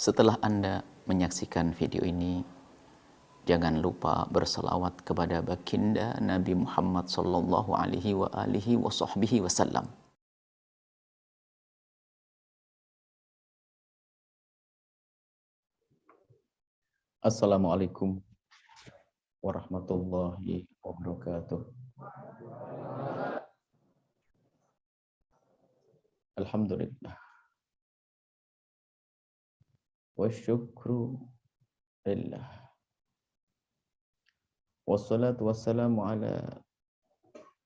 Setelah Anda menyaksikan video ini, jangan lupa berselawat kepada baginda Nabi Muhammad sallallahu alaihi wasallam. Assalamualaikum warahmatullahi wabarakatuh. Alhamdulillah. Wa syukru lillah. Wassalatu wassalamu ala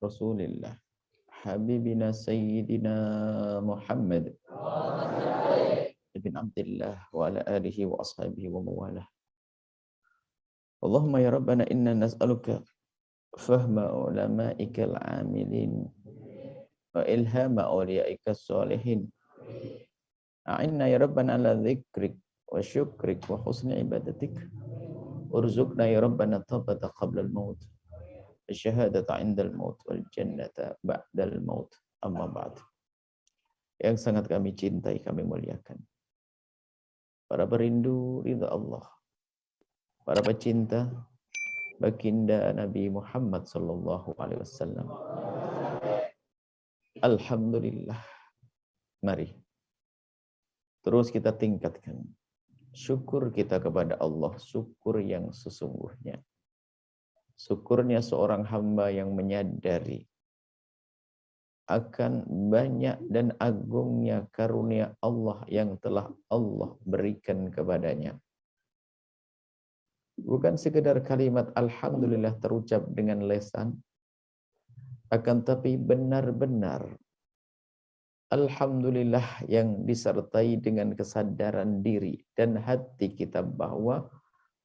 Rasulillah. Habibina Sayyidina Muhammad ibn Abdullah wa ala alihi wa ashabihi wa mawalah. Allahumma ya Rabbana inna nas'aluka fahma ulama'ika al-amilin wa ilhama awliyaika salihin. A'inna ya Rabbana ala dhikrik wa syukrik wa husni ibadatik. Urzuqna ya Rabbana tawbata qabla al-maut, syahadata indal maut, wal jannata ba'dal maut. Amma ba'd. Yang sangat kami cintai, kami muliakan, para perindu ridha Allah, para pecinta baginda Nabi Muhammad sallallahu alaihi wasallam. Alhamdulillah. Mari terus kita tingkatkan syukur kita kepada Allah, syukur yang sesungguhnya. Syukurnya seorang hamba yang menyadari akan banyak dan agungnya karunia Allah yang telah Allah berikan kepadanya. Bukan sekedar kalimat alhamdulillah terucap dengan lisan, akan tapi benar-benar alhamdulillah yang disertai dengan kesadaran diri dan hati kita bahwa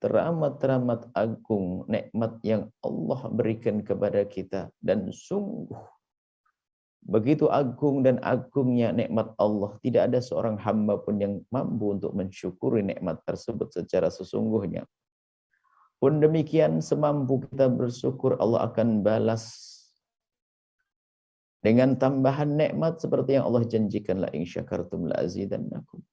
teramat-teramat agung nikmat yang Allah berikan kepada kita, dan sungguh begitu agung dan agungnya nikmat Allah, tidak ada seorang hamba pun yang mampu untuk mensyukuri nikmat tersebut secara sesungguhnya. Pun demikian, semampu kita bersyukur, Allah akan balas dengan tambahan nikmat seperti yang Allah janjikan, la in syakartum la azidannakum.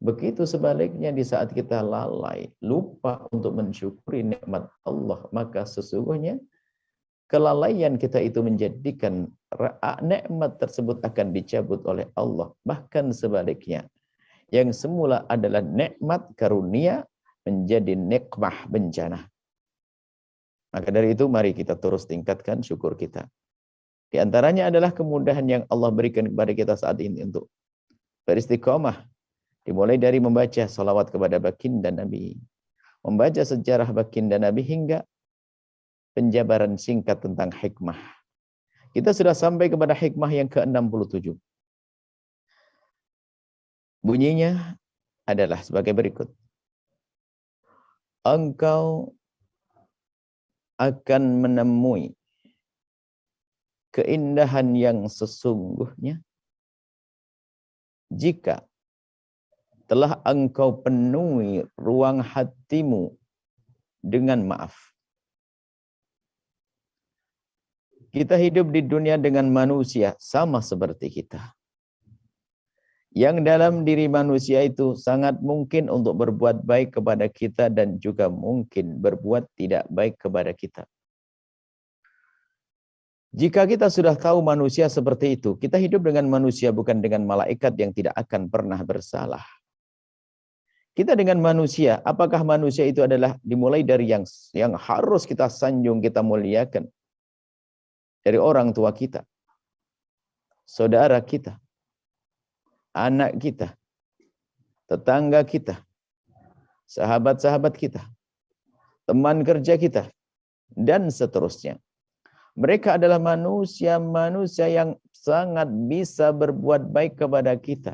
Begitu sebaliknya, di saat kita lalai, lupa untuk mensyukuri nikmat Allah, maka sesungguhnya kelalaian kita itu menjadikan nikmat tersebut akan dicabut oleh Allah. Bahkan sebaliknya, yang semula adalah nikmat karunia menjadi nikmah bencana. Maka dari itu mari kita terus tingkatkan syukur kita. Di antaranya adalah kemudahan yang Allah berikan kepada kita saat ini untuk beristiqomah. Dimulai dari membaca salawat kepada baginda Nabi, membaca sejarah baginda Nabi, hingga penjabaran singkat tentang hikmah. Kita sudah sampai kepada hikmah yang ke-67. Bunyinya adalah sebagai berikut. Engkau akan menemui keindahan yang sesungguhnya jika telah engkau penuhi ruang hatimu dengan maaf. Kita hidup di dunia dengan manusia sama seperti kita. Yang dalam diri manusia itu sangat mungkin untuk berbuat baik kepada kita dan juga mungkin berbuat tidak baik kepada kita. Jika kita sudah tahu manusia seperti itu, kita hidup dengan manusia bukan dengan malaikat yang tidak akan pernah bersalah. Kita dengan manusia, apakah manusia itu adalah dimulai dari yang harus kita sanjung, kita muliakan? Dari orang tua kita, saudara kita, anak kita, tetangga kita, sahabat-sahabat kita, teman kerja kita, dan seterusnya. Mereka adalah manusia-manusia yang sangat bisa berbuat baik kepada kita.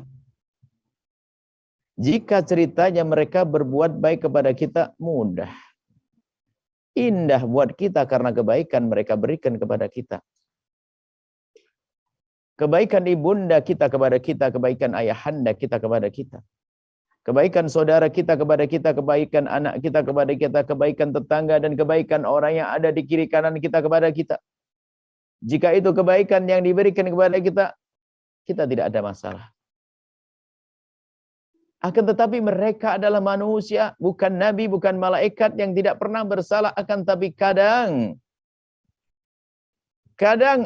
Jika ceritanya mereka berbuat baik kepada kita, mudah. Indah buat kita karena kebaikan mereka berikan kepada kita. Kebaikan ibunda kita kepada kita, kebaikan ayahanda kita kepada kita. Kebaikan saudara kita kepada kita, kebaikan anak kita kepada kita, kebaikan tetangga dan kebaikan orang yang ada di kiri kanan kita kepada kita. Jika itu kebaikan yang diberikan kepada kita, kita tidak ada masalah. Akan tetapi mereka adalah manusia, bukan nabi, bukan malaikat yang tidak pernah bersalah. Akan tapi kadang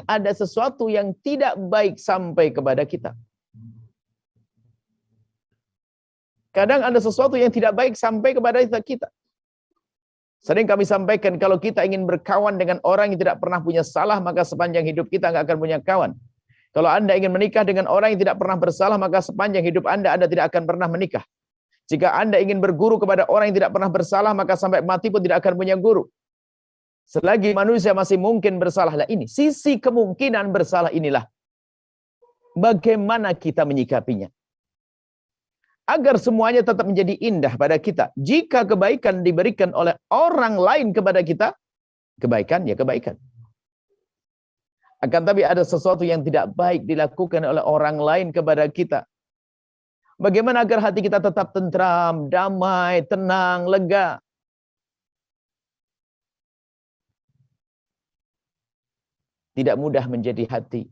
ada sesuatu yang tidak baik sampai kepada kita. Kadang ada sesuatu yang tidak baik sampai kepada kita. Sering kami sampaikan, kalau kita ingin berkawan dengan orang yang tidak pernah punya salah, maka sepanjang hidup kita nggak akan punya kawan. Kalau Anda ingin menikah dengan orang yang tidak pernah bersalah, maka sepanjang hidup Anda tidak akan pernah menikah. Jika Anda ingin berguru kepada orang yang tidak pernah bersalah, maka sampai mati pun tidak akan punya guru. Selagi manusia masih mungkin bersalah. Lah ini, sisi kemungkinan bersalah inilah. Bagaimana kita menyikapinya? Agar semuanya tetap menjadi indah pada kita. Jika kebaikan diberikan oleh orang lain kepada kita, kebaikan ya kebaikan. Akan tapi ada sesuatu yang tidak baik dilakukan oleh orang lain kepada kita. Bagaimana agar hati kita tetap tentram, damai, tenang, lega? Tidak mudah menjadi hati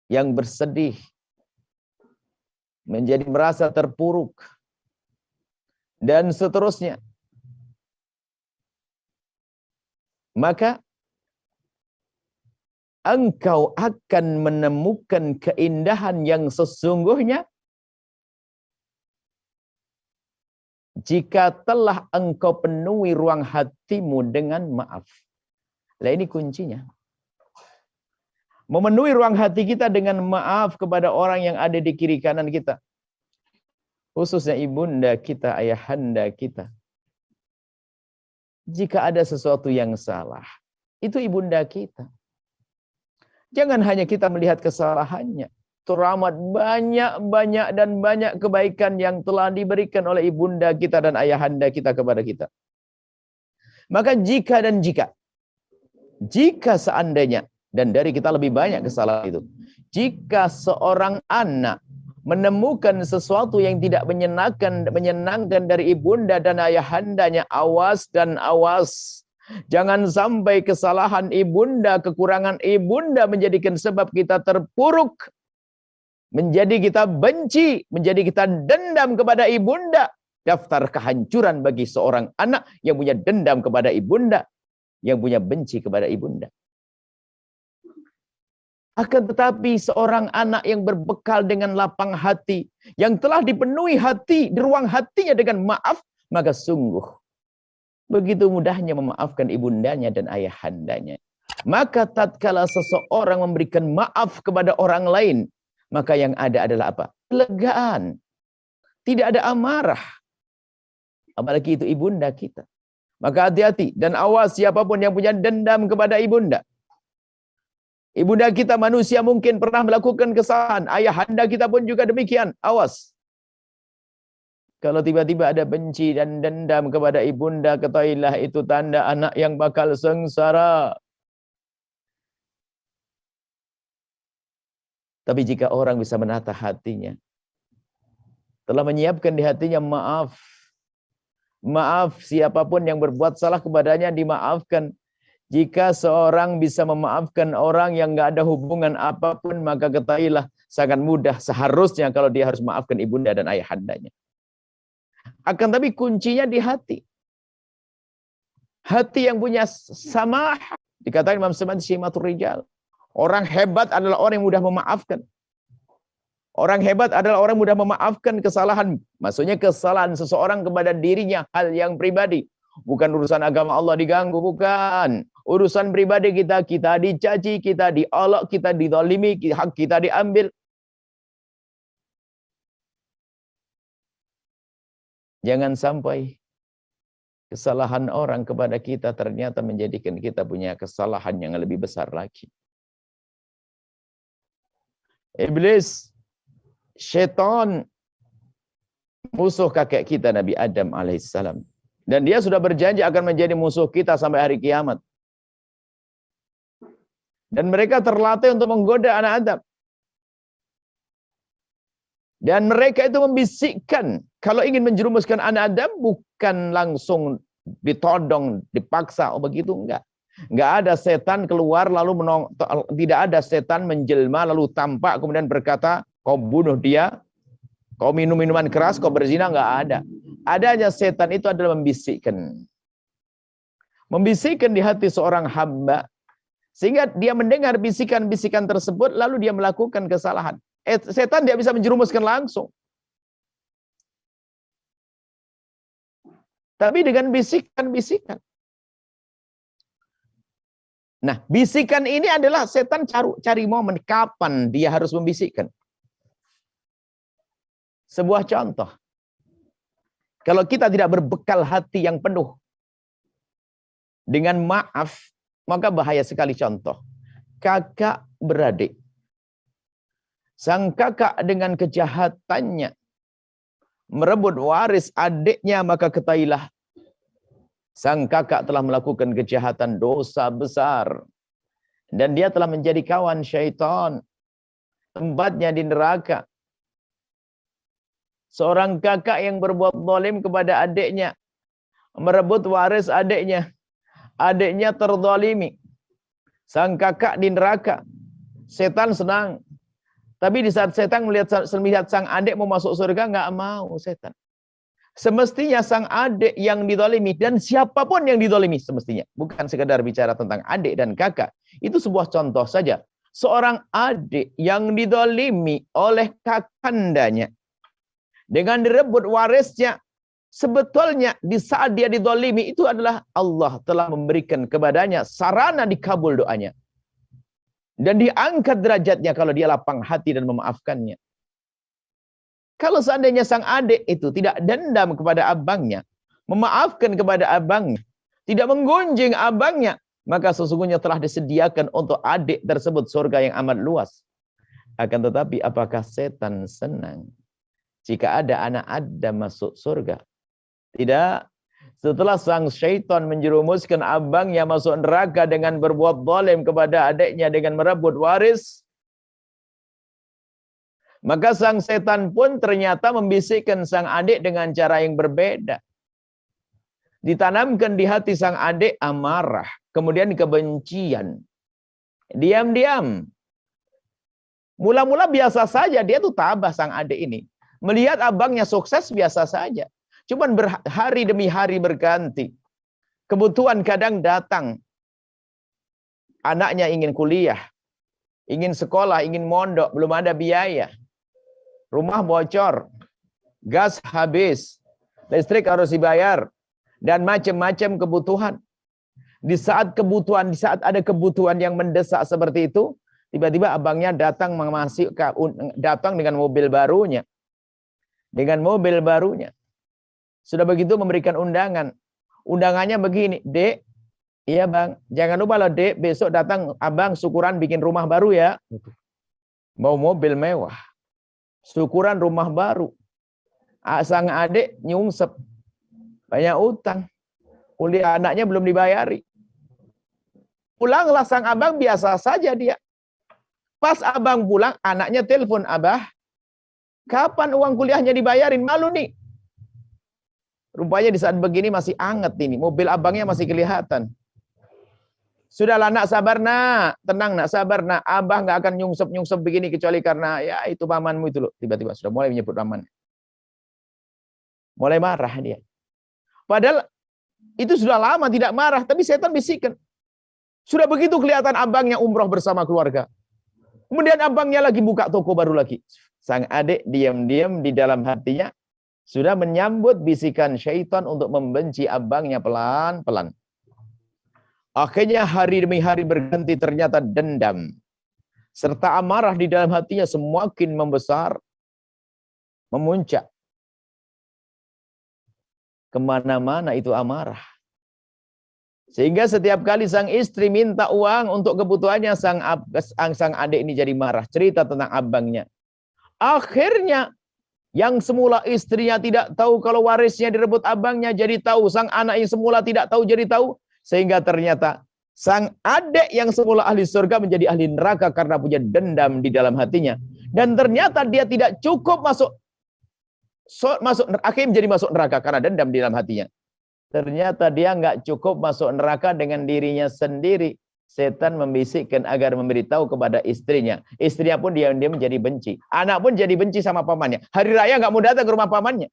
yang bersedih, menjadi merasa terpuruk, dan seterusnya. Maka engkau akan menemukan keindahan yang sesungguhnya jika telah engkau penuhi ruang hatimu dengan maaf. Nah ini kuncinya. Memenuhi ruang hati kita dengan maaf kepada orang yang ada di kiri kanan kita. Khususnya ibunda kita, ayahanda kita. Jika ada sesuatu yang salah, itu ibunda kita. Jangan hanya kita melihat kesalahannya. Teramat banyak dan banyak kebaikan yang telah diberikan oleh ibunda kita dan ayahanda kita kepada kita. Maka jika seandainya, dan dari kita lebih banyak kesalahan itu, jika seorang anak menemukan sesuatu yang tidak menyenangkan dari ibunda dan ayahandanya, awas dan awas. Jangan sampai kesalahan ibunda, kekurangan ibunda menjadikan sebab kita terpuruk, menjadi kita benci, menjadi kita dendam kepada ibunda. Daftar kehancuran bagi seorang anak yang punya dendam kepada ibunda, yang punya benci kepada ibunda. Akan tetapi seorang anak yang berbekal dengan lapang hati, yang telah dipenuhi hati, di ruang hatinya dengan maaf, maka sungguh begitu mudahnya memaafkan ibundanya dan ayahandanya. Maka tatkala seseorang memberikan maaf kepada orang lain, maka yang ada adalah apa? Kelegaan. Tidak ada amarah. Apalagi itu ibunda kita. Maka hati-hati dan awas siapapun yang punya dendam kepada ibunda. Ibunda kita manusia mungkin pernah melakukan kesalahan. Ayahanda kita pun juga demikian. Awas. Kalau tiba-tiba ada benci dan dendam kepada ibunda, ketahuilah itu tanda anak yang bakal sengsara. Tapi jika orang bisa menata hatinya, telah menyiapkan di hatinya maaf. Maaf siapapun yang berbuat salah kepadanya dimaafkan. Jika seorang bisa memaafkan orang yang nggak ada hubungan apapun, maka ketahuilah sangat mudah seharusnya kalau dia harus maafkan ibunda dan ayahandanya. Akan tapi kuncinya di hati. Hati yang punya samah. Dikatakan Imam Syafi'i syimatur rijal. Orang hebat adalah orang yang mudah memaafkan. Orang hebat adalah orang yang mudah memaafkan kesalahan. Maksudnya kesalahan seseorang kepada dirinya, hal yang pribadi. Bukan urusan agama Allah diganggu, bukan. Urusan pribadi kita, kita dicaci, kita diolok, kita dizalimi, hak kita diambil. Jangan sampai kesalahan orang kepada kita ternyata menjadikan kita punya kesalahan yang lebih besar lagi. Iblis, syaitan, musuh kakek kita Nabi Adam alaihissalam. Dan dia sudah berjanji akan menjadi musuh kita sampai hari kiamat. Dan mereka terlatih untuk menggoda anak Adam. Dan mereka itu membisikkan, kalau ingin menjerumuskan anak Adam, bukan langsung ditodong, dipaksa, oh begitu, enggak. Enggak ada setan keluar lalu tidak ada setan menjelma lalu tampak kemudian berkata, kau bunuh dia, Kau minum minuman keras, kau berzina, nggak ada. Adanya setan itu adalah membisikkan. Membisikkan di hati seorang hamba, sehingga dia mendengar bisikan-bisikan tersebut, lalu dia melakukan kesalahan. Setan dia bisa menjerumuskan langsung. Tapi dengan bisikan-bisikan. Nah, bisikan ini adalah setan cari momen kapan dia harus membisikkan. Sebuah contoh. Kalau kita tidak berbekal hati yang penuh dengan maaf, maka bahaya sekali. Contoh, kakak beradik. Sang kakak dengan kejahatannya merebut waris adiknya, maka ketahuilah sang kakak telah melakukan kejahatan, dosa besar. Dan dia telah menjadi kawan syaitan. Tempatnya di neraka. Seorang kakak yang berbuat zalim kepada adiknya, merebut waris adiknya. Adiknya terzalimi. Sang kakak di neraka. Setan senang. Tapi di saat setan melihat sang adik mau masuk surga, nggak mau setan. Semestinya sang adik yang dizalimi, dan siapapun yang dizalimi semestinya. Bukan sekedar bicara tentang adik dan kakak. Itu sebuah contoh saja. Seorang adik yang dizalimi oleh kakandanya, dengan direbut warisnya, sebetulnya di saat dia dizalimi itu adalah Allah telah memberikan kepadanya sarana dikabul doanya. Dan diangkat derajatnya kalau dia lapang hati dan memaafkannya. Kalau seandainya sang adik itu tidak dendam kepada abangnya, memaafkan kepada abangnya, tidak menggunjing abangnya, maka sesungguhnya telah disediakan untuk adik tersebut surga yang amat luas. Akan tetapi apakah setan senang jika ada anak Adam masuk surga? Tidak. Setelah sang syaitan menjerumuskan abangnya masuk neraka dengan berbuat zalim kepada adiknya dengan merebut waris, maka sang setan pun ternyata membisikkan sang adik dengan cara yang berbeda. Ditanamkan di hati sang adik amarah, kemudian kebencian. Diam-diam. Mula-mula biasa saja, dia tuh tabah sang adik ini. Melihat abangnya sukses biasa saja. Cuman hari demi hari berganti. Kebutuhan kadang datang. Anaknya ingin kuliah, ingin sekolah, ingin mondok, belum ada biaya. Rumah bocor, gas habis, listrik harus dibayar, dan macam-macam kebutuhan. Di saat ada kebutuhan yang mendesak seperti itu, tiba-tiba abangnya datang dengan mobil barunya. Dengan mobil barunya. Sudah begitu memberikan undangan. Undangannya begini, Dek, iya bang, jangan lupa loh Dek, besok datang abang syukuran bikin rumah baru ya. Mau mobil mewah, syukuran rumah baru. Sang adik nyungsep, banyak utang. Kuliah anaknya belum dibayari. Pulanglah sang abang biasa saja dia. Pas abang pulang, anaknya telepon, Abah, kapan uang kuliahnya dibayarin? Malu nih. Rupanya di saat begini masih anget ini. Mobil abangnya masih kelihatan. Sudahlah nak, sabar nak. Tenang nak, sabar nak. Abah nggak akan nyungsep-nyungsep begini kecuali karena ya itu pamanmu itu loh. Tiba-tiba sudah mulai menyebut paman. Mulai marah dia. Padahal itu sudah lama tidak marah. Tapi setan bisikan. Sudah begitu kelihatan abangnya umroh bersama keluarga. Kemudian abangnya lagi buka toko baru lagi. Sang adik diam-diam di dalam hatinya sudah menyambut bisikan syaitan untuk membenci abangnya pelan-pelan. Akhirnya hari demi hari berganti, ternyata dendam serta amarah di dalam hatinya semakin membesar, memuncak. Kemana-mana itu amarah. Sehingga setiap kali sang istri minta uang untuk kebutuhannya, sang adik ini jadi marah. Cerita tentang abangnya. Akhirnya yang semula istrinya tidak tahu kalau warisnya direbut abangnya jadi tahu. Sang anak yang semula tidak tahu jadi tahu. Sehingga ternyata sang adik yang semula ahli surga menjadi ahli neraka karena punya dendam di dalam hatinya. Dan ternyata dia tidak cukup akhirnya menjadi masuk neraka karena dendam di dalam hatinya. Ternyata dia nggak cukup masuk neraka dengan dirinya sendiri. setan membisikkan agar memberitahu kepada istrinya. Istrinya pun diam-diam menjadi benci. Anak pun jadi benci sama pamannya. Hari raya nggak mau datang ke rumah pamannya.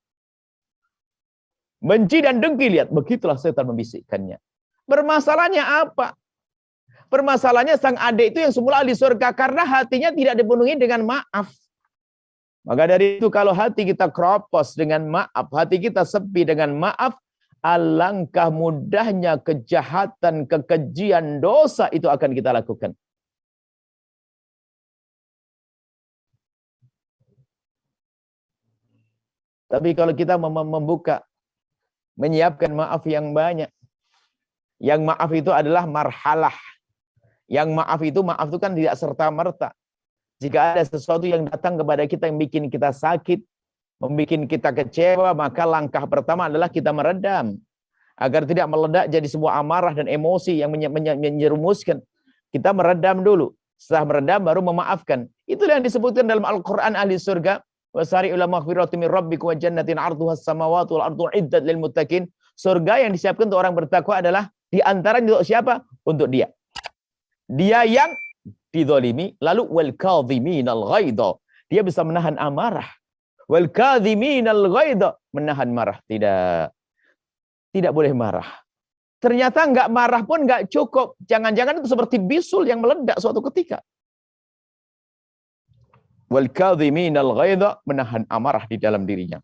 Benci dan dengki, lihat. Begitulah setan membisikkannya. Bermasalahnya apa? Permasalahannya sang adik itu yang semula ahli surga karena hatinya tidak dipenuhi dengan maaf. Maka dari itu kalau hati kita keropos dengan maaf, hati kita sepi dengan maaf, alangkah mudahnya kejahatan, kekejian, dosa itu akan kita lakukan. Tapi kalau kita membuka, menyiapkan maaf yang banyak, yang maaf itu adalah marhalah. Yang maaf itu kan tidak serta-merta. Jika ada sesuatu yang datang kepada kita yang bikin kita sakit, membuat kita kecewa, maka langkah pertama adalah kita meredam. Agar tidak meledak jadi sebuah amarah dan emosi yang menyerumuskan. Kita meredam dulu. Setelah meredam baru memaafkan. Itulah yang disebutkan dalam Al-Quran ahli surga. Wasari'u ila maghfiratin min rabbikum wa jannatin 'arduhas samawati wal ardu 'iddat lil muttaqin. Surga yang disiapkan untuk orang bertakwa adalah di antara untuk siapa? Untuk dia. Dia yang dizalimi, lalu wal kadhiminal ghaidha. Dia bisa menahan amarah. Wal kadhiminal ghaidha, menahan marah. Tidak boleh marah. Ternyata enggak marah pun enggak cukup. Jangan-jangan itu seperti bisul yang meledak suatu ketika. Wal kadhiminal ghaidha, menahan amarah di dalam dirinya.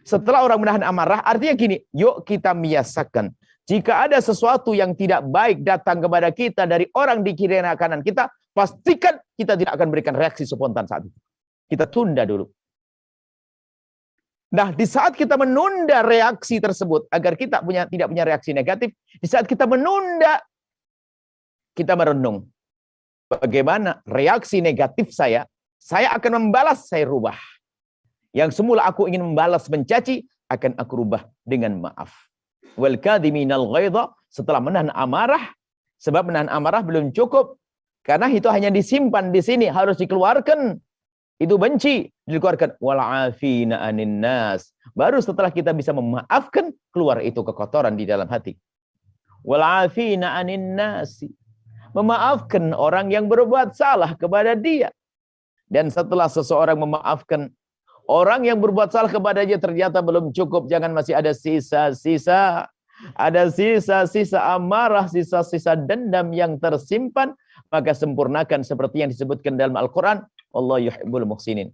Setelah orang menahan amarah, artinya gini, yuk kita biasakan. Jika ada sesuatu yang tidak baik datang kepada kita dari orang di kiri dan kanan kita, pastikan kita tidak akan berikan reaksi spontan saat itu. Kita tunda dulu. Nah, di saat kita menunda reaksi tersebut, agar kita tidak punya reaksi negatif, di saat kita menunda, kita merenung. Bagaimana reaksi negatif saya akan membalas, saya rubah. Yang semula aku ingin membalas mencaci, akan aku rubah dengan maaf. Wal kadhiminal ghaidha, setelah menahan amarah, sebab menahan amarah belum cukup, karena itu hanya disimpan di sini, harus dikeluarkan. Itu benci, dikeluarkan. Wal afina anin nas. Baru setelah kita bisa memaafkan, keluar itu kekotoran di dalam hati. Wal afina anin nasi. Memaafkan orang yang berbuat salah kepada dia. Dan setelah seseorang memaafkan orang yang berbuat salah kepadanya, ternyata belum cukup, jangan masih ada sisa-sisa. Ada sisa-sisa amarah, sisa-sisa dendam yang tersimpan, maka sempurnakan seperti yang disebutkan dalam Al-Quran. Allah yuhibbul muhsinin.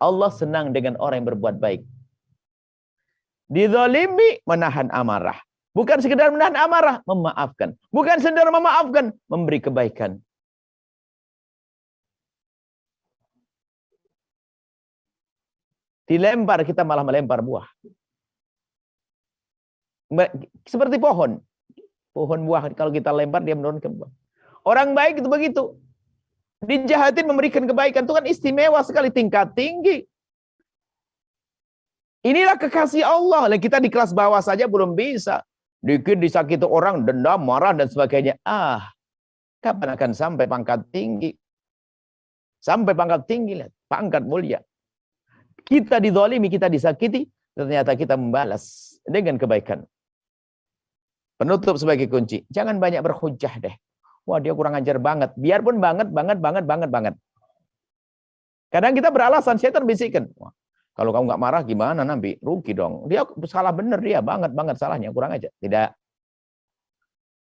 Allah senang dengan orang yang berbuat baik. Dizalimi, menahan amarah. Bukan sekedar menahan amarah, memaafkan. Bukan sekedar memaafkan, memberi kebaikan. Dilempar, kita malah melempar buah. Seperti pohon. Pohon buah, kalau kita lempar, dia menurunkan buah. Orang baik itu begitu. Dijahatin memberikan kebaikan. Itu kan istimewa sekali, tingkat tinggi. Inilah kekasih Allah. Kita di kelas bawah saja belum bisa. Dikit disakiti orang, dendam, marah, dan sebagainya. Kapan akan sampai pangkat tinggi? Sampai pangkat tinggi, lihat. Pangkat mulia. Kita dizalimi, kita disakiti, ternyata kita membalas dengan kebaikan. Penutup sebagai kunci. Jangan banyak berhujah deh. Wah, dia kurang ajar banget. Biarpun banget. Kadang kita beralasan, setan bisikan. Wah, kalau kamu nggak marah gimana nanti? Rugi dong. Dia salah bener, dia banget salahnya, kurang aja. Tidak.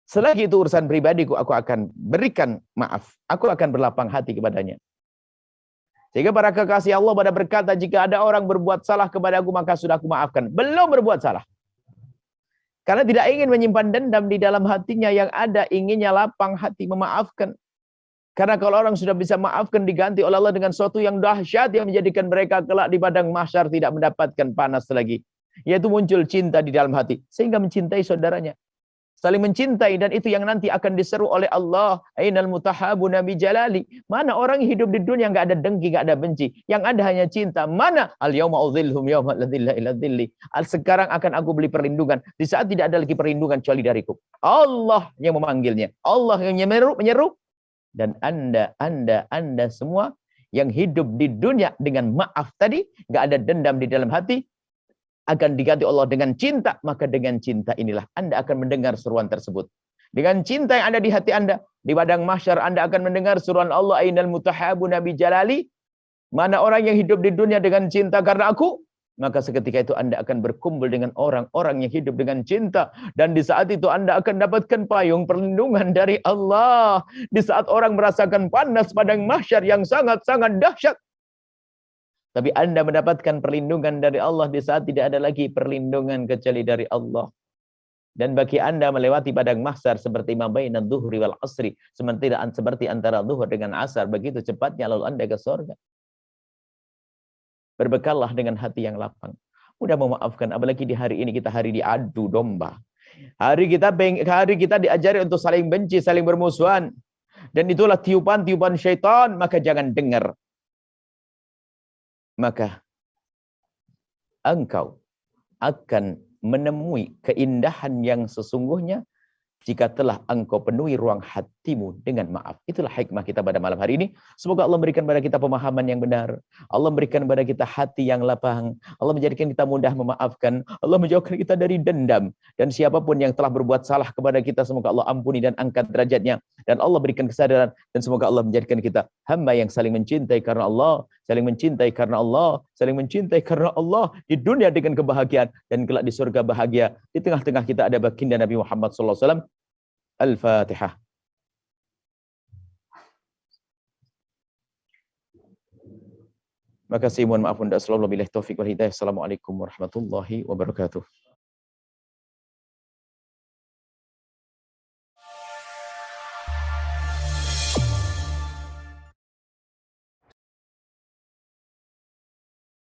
Selagi itu urusan pribadiku, aku akan berikan maaf. Aku akan berlapang hati kepadanya. Sehingga para kekasih Allah pada berkata, jika ada orang berbuat salah kepada aku, maka sudah aku maafkan. Belum berbuat salah. Karena tidak ingin menyimpan dendam di dalam hatinya, yang ada inginnya lapang hati memaafkan. Karena kalau orang sudah bisa maafkan, diganti oleh Allah dengan sesuatu yang dahsyat yang menjadikan mereka kelak di padang mahsyar tidak mendapatkan panas lagi. Yaitu muncul cinta di dalam hati. Sehingga mencintai saudaranya. Saling mencintai, dan itu yang nanti akan diseru oleh Allah. Ainal mutahabuna bi jalali. Mana orang yang hidup di dunia enggak ada dengki, enggak ada benci. Yang ada hanya cinta. Mana? Al yauma udzilhum yauma la dzilla illa dzilli. Sekarang akan aku beri perlindungan. Di saat tidak ada lagi perlindungan kecuali dariku. Allah yang memanggilnya. Allah yang menyeru. Dan anda semua yang hidup di dunia dengan maaf tadi, enggak ada dendam di dalam hati, akan diganti Allah dengan cinta. Maka dengan cinta inilah Anda akan mendengar seruan tersebut. Dengan cinta yang ada di hati Anda, di padang mahsyar Anda akan mendengar suruhan Allah, ainal mutahabuna bi jalali, mana orang yang hidup di dunia dengan cinta karena aku, maka seketika itu Anda akan berkumpul dengan orang-orang yang hidup dengan cinta. Dan di saat itu Anda akan dapatkan payung perlindungan dari Allah. Di saat orang merasakan panas padang mahsyar yang sangat-sangat dahsyat, tapi Anda mendapatkan perlindungan dari Allah di saat tidak ada lagi perlindungan kecuali dari Allah. Dan bagi Anda melewati padang mahsyar seperti mabaina dhuhri wal asri, seperti antara zuhur dengan asar, begitu cepatnya lalu Anda ke surga. Berbekallah dengan hati yang lapang. Mudah memaafkan, apalagi di hari ini kita hari diadu domba. Hari kita diajari untuk saling benci, saling bermusuhan. Dan itulah tiupan-tiupan syaitan, maka jangan dengar. Maka engkau akan menemui keindahan yang sesungguhnya jika telah engkau penuhi ruang hatimu dengan maaf. Itulah hikmah kita pada malam hari ini. Semoga Allah memberikan pada kita pemahaman yang benar. Allah memberikan pada kita hati yang lapang. Allah menjadikan kita mudah memaafkan. Allah menjauhkan kita dari dendam. Dan siapapun yang telah berbuat salah kepada kita, semoga Allah ampuni dan angkat derajatnya. Dan Allah berikan kesadaran. Dan semoga Allah menjadikan kita hamba yang saling mencintai karena Allah. Saling mencintai karena Allah. Saling mencintai karena Allah. Di dunia dengan kebahagiaan. Dan kelak di surga bahagia. Di tengah-tengah kita ada baginda Nabi Muhammad SAW. Al-Fatihah. Terima kasih, mohon maaf, unda. Assalamualaikum warahmatullahi wabarakatuh.